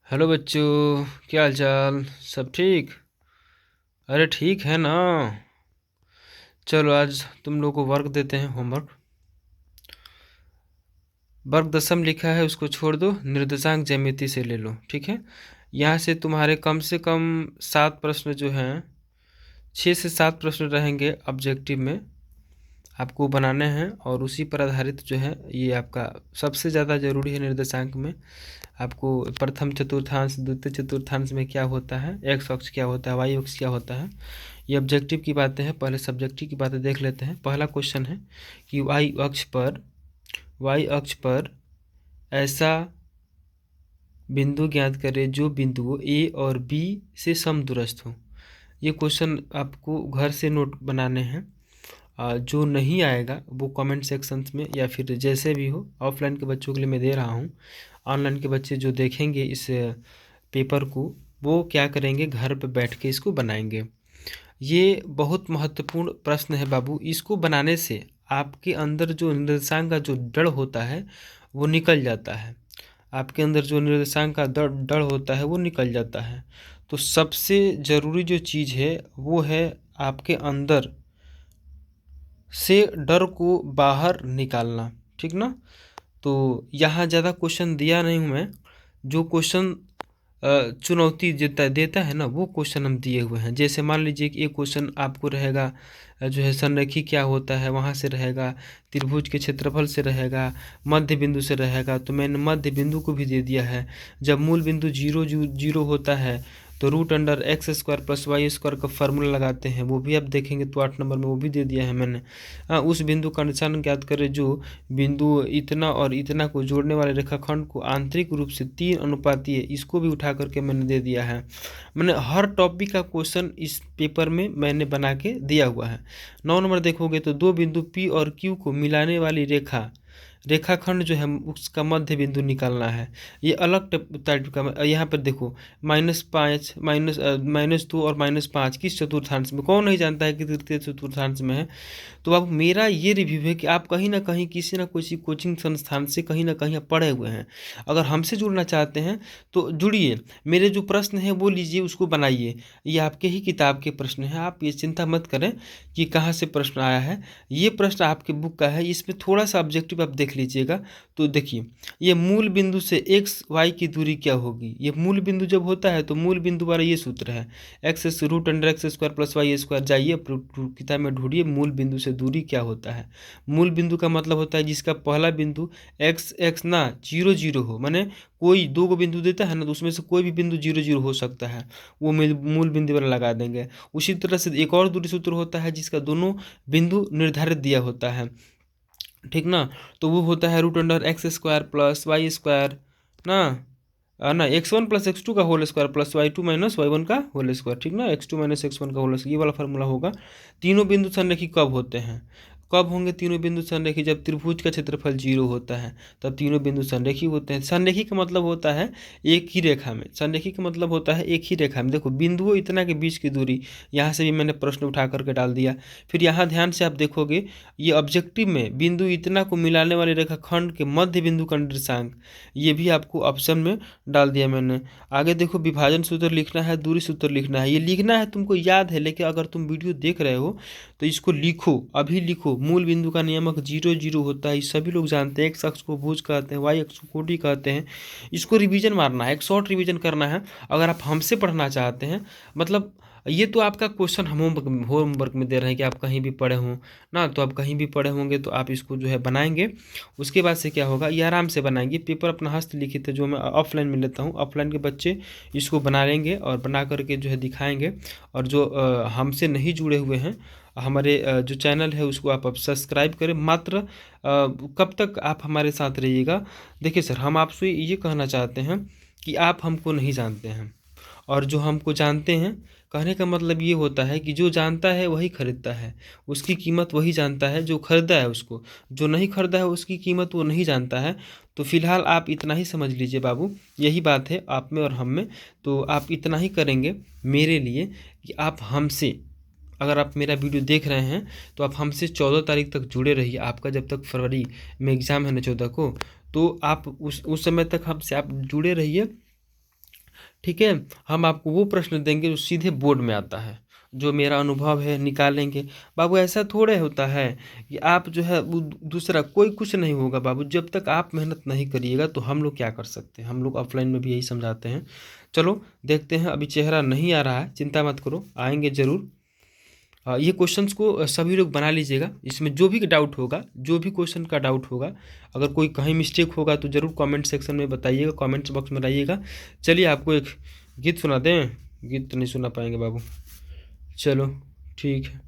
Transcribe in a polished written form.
Hello बच्चों, क्या हाल चाल? सब ठीक? अरे ठीक है ना। चलो आज तुम लोग को वर्क देते हैं, होमवर्क। वर्ग दशम लिखा है, उसको छोड़ दो, निर्देशांक ज्यामिति से ले लो, ठीक है। यहाँ से तुम्हारे कम से कम 7 प्रश्न जो हैं, 6 से 7 प्रश्न रहेंगे ऑब्जेक्टिव में, आपको बनाने हैं। और उसी पर आधारित जो है ये आपका सबसे ज़्यादा ज़रूरी है निर्देशांक में। आपको प्रथम चतुर्थांश, द्वितीय चतुर्थांश में क्या होता है, एक्स अक्ष क्या होता है, वाई अक्ष क्या होता है, ये ऑब्जेक्टिव की बातें हैं। पहले सब्जेक्टिव की बातें देख लेते हैं। पहला क्वेश्चन है कि वाई अक्ष पर ऐसा बिंदु ज्ञात करें जो बिंदुओं ए और बी से समदूरस्थ हो। ये क्वेश्चन आपको घर से नोट बनाने हैं। जो नहीं आएगा वो कमेंट सेक्शंस में या फिर जैसे भी हो, ऑफलाइन के बच्चों के लिए मैं दे रहा हूँ। ऑनलाइन के बच्चे जो देखेंगे इस पेपर को, वो क्या करेंगे, घर पर बैठ के इसको बनाएंगे। ये बहुत महत्वपूर्ण प्रश्न है बाबू। इसको बनाने से आपके अंदर जो निर्देशांक का जो डर होता है वो निकल जाता है। आपके अंदर जो निर्देशांक का डर डर होता है वो निकल जाता है। तो सबसे ज़रूरी जो चीज़ है वो है आपके अंदर से डर को बाहर निकालना, ठीक ना। तो यहाँ ज़्यादा क्वेश्चन दिया नहीं हूँ मैं। जो क्वेश्चन चुनौती देता है ना, वो क्वेश्चन हम दिए हुए हैं। जैसे मान लीजिए कि एक क्वेश्चन आपको रहेगा जो है संरेखी क्या होता है, वहाँ से रहेगा, त्रिभुज के क्षेत्रफल से रहेगा, मध्य बिंदु से रहेगा। तो मैंने मध्य बिंदु को भी दे दिया है। जब मूल बिंदु जीरो जीरो होता है तो √x² + y² का फार्मूला लगाते हैं, वो भी आप देखेंगे। तो 8 नंबर में वो भी दे दिया है मैंने। उस बिंदु का निशान ज्ञात करें जो बिंदु इतना और इतना को जोड़ने वाले रेखाखंड को आंतरिक रूप से 3 अनुपाती है, इसको भी उठा करके मैंने दे दिया है। मैंने हर टॉपिक का क्वेश्चन इस पेपर में मैंने बना के दिया हुआ है। 9 नंबर देखोगे तो दो बिंदु P और Q को मिलाने वाली रेखाखंड जो है उसका मध्य बिंदु निकालना है। ये अलग टाइप का। यहाँ पर देखो -5 -2 और -5 किस चतुर्थांश में, कौन नहीं जानता है कि तृतीय चतुर्थांश में है। तो अब मेरा ये रिव्यू है कि आप कहीं ना कहीं किसी ना किसी कोचिंग संस्थान से कहीं ना कहीं आप पढ़े हुए हैं। अगर हमसे जुड़ना चाहते हैं तो जुड़िए। मेरे जो प्रश्न हैं वो लीजिए, उसको बनाइए। ये आपके ही किताब के प्रश्न हैं, आप ये चिंता मत करें कि कहाँ से प्रश्न आया है। ये प्रश्न आपके बुक का है, इसमें थोड़ा सा ऑब्जेक्टिव आप देख लीजिएगा। तो देखिए, ये मूल बिंदु से एक्स वाई की दूरी क्या होगी। ये मूल बिंदु जब होता है तो मूल बिंदु वाला ये सूत्र है, x√x² + y²। जाइए किताब में ढूंढिए मूल बिंदु से दूरी क्या होता है। मूल बिंदु का मतलब होता है जिसका पहला बिंदु x ना 0 0 हो, माने कोई दो गो बिंदु देता है ना, तो उसमें से कोई भी बिंदु 0 0 हो सकता है, वो मूल बिंदु वाला लगा देंगे। उसी तरह से एक और दूरी सूत्र होता है जिसका दोनों बिंदु निर्धारित दिया होता है, ठीक ना। तो वो होता है √x² + y² ना, ना x1 + x2 का whole square plus y2 - y1 का होल स्क्वायर, ठीक ना। x2 - x1 का होल स्क्वायर, ये वाला फार्मूला होगा। तीनों बिंदु संरेखी कब होते हैं, कब होंगे तीनों बिंदु संरेखी, जब त्रिभुज का क्षेत्रफल 0 होता है तब तीनों बिंदु संरेखी होते हैं। संरेखी का मतलब होता है एक ही रेखा में, संरेखी का मतलब होता है एक ही रेखा में। देखो बिंदुओं इतना के बीच की दूरी, यहाँ से भी मैंने प्रश्न उठा करके डाल दिया। फिर यहाँ ध्यान से आप देखोगे, ये ऑब्जेक्टिव में बिंदु इतना को मिलाने वाले रेखाखंड के मध्य बिंदु का निर्देशांक, ये भी आपको ऑप्शन में डाल दिया मैंने। आगे देखो, विभाजन सूत्र लिखना है, दूरी सूत्र लिखना है। ये लिखना है तुमको याद है, लेकिन अगर तुम वीडियो देख रहे हो तो इसको लिखो, अभी लिखो। मूल बिंदु का नियमक 0 0 होता है, ये सभी लोग जानते हैं। एक्स अक्ष को भुज कहते हैं, वाई अक्ष को कोटि कहते हैं। इसको रिवीजन मारना है, एक शॉर्ट रिवीजन करना है अगर आप हमसे पढ़ना चाहते हैं। मतलब ये तो आपका क्वेश्चन हम होमवर्क में दे रहे हैं कि आप कहीं भी पढ़े हों ना, तो आप कहीं भी पढ़े होंगे तो आप इसको जो है बनाएंगे। उसके बाद से क्या होगा, ये आराम से बनाएंगे। पेपर अपना हस्तलिखित है जो मैं ऑफलाइन में लेता हूँ, ऑफलाइन के बच्चे इसको बना लेंगे और बना करके जो है दिखाएंगे। और जो हमसे नहीं जुड़े हुए हैं, हमारे जो चैनल है उसको आप सब्सक्राइब करें। मात्र कब तक आप हमारे साथ रहिएगा। देखिए सर, हम आपसे ये कहना चाहते हैं कि आप हमको नहीं जानते हैं और जो हमको जानते हैं, कहने का मतलब ये होता है कि जो जानता है वही खरीदता है, उसकी कीमत वही जानता है जो खरीदा है उसको। जो नहीं खरीदा है उसकी कीमत वो नहीं जानता है। तो फिलहाल आप इतना ही समझ लीजिए बाबू, यही बात है आप में और हम में। तो आप इतना ही करेंगे मेरे लिए कि आप हमसे, अगर आप मेरा वीडियो देख रहे हैं तो आप हमसे 14 तारीख तक जुड़े रहिए। आपका जब तक फरवरी में एग्ज़ाम है ना 14 को, तो आप उस समय तक हमसे आप जुड़े रहिए। ठीक है। हम आपको वो प्रश्न देंगे जो सीधे बोर्ड में आता है, जो मेरा अनुभव है निकालेंगे। बाबू ऐसा थोड़े होता है कि आप जो है दूसरा कोई कुछ नहीं होगा बाबू, जब तक आप मेहनत नहीं करिएगा तो हम लोग क्या कर सकते हैं। हम लोग ऑफलाइन में भी यही समझाते हैं। चलो देखते हैं, अभी चेहरा नहीं आ रहा है, चिंता मत करो, आएंगे ज़रूर। ये क्वेश्चंस को सभी लोग बना लीजिएगा। इसमें जो भी डाउट होगा, जो भी क्वेश्चन का डाउट होगा, अगर कोई कहीं मिस्टेक होगा तो ज़रूर कमेंट सेक्शन में बताइएगा, कमेंट्स बॉक्स में लाइएगा। चलिए आपको एक गीत सुना दें। गीत तो नहीं सुना पाएंगे बाबू, चलो ठीक है।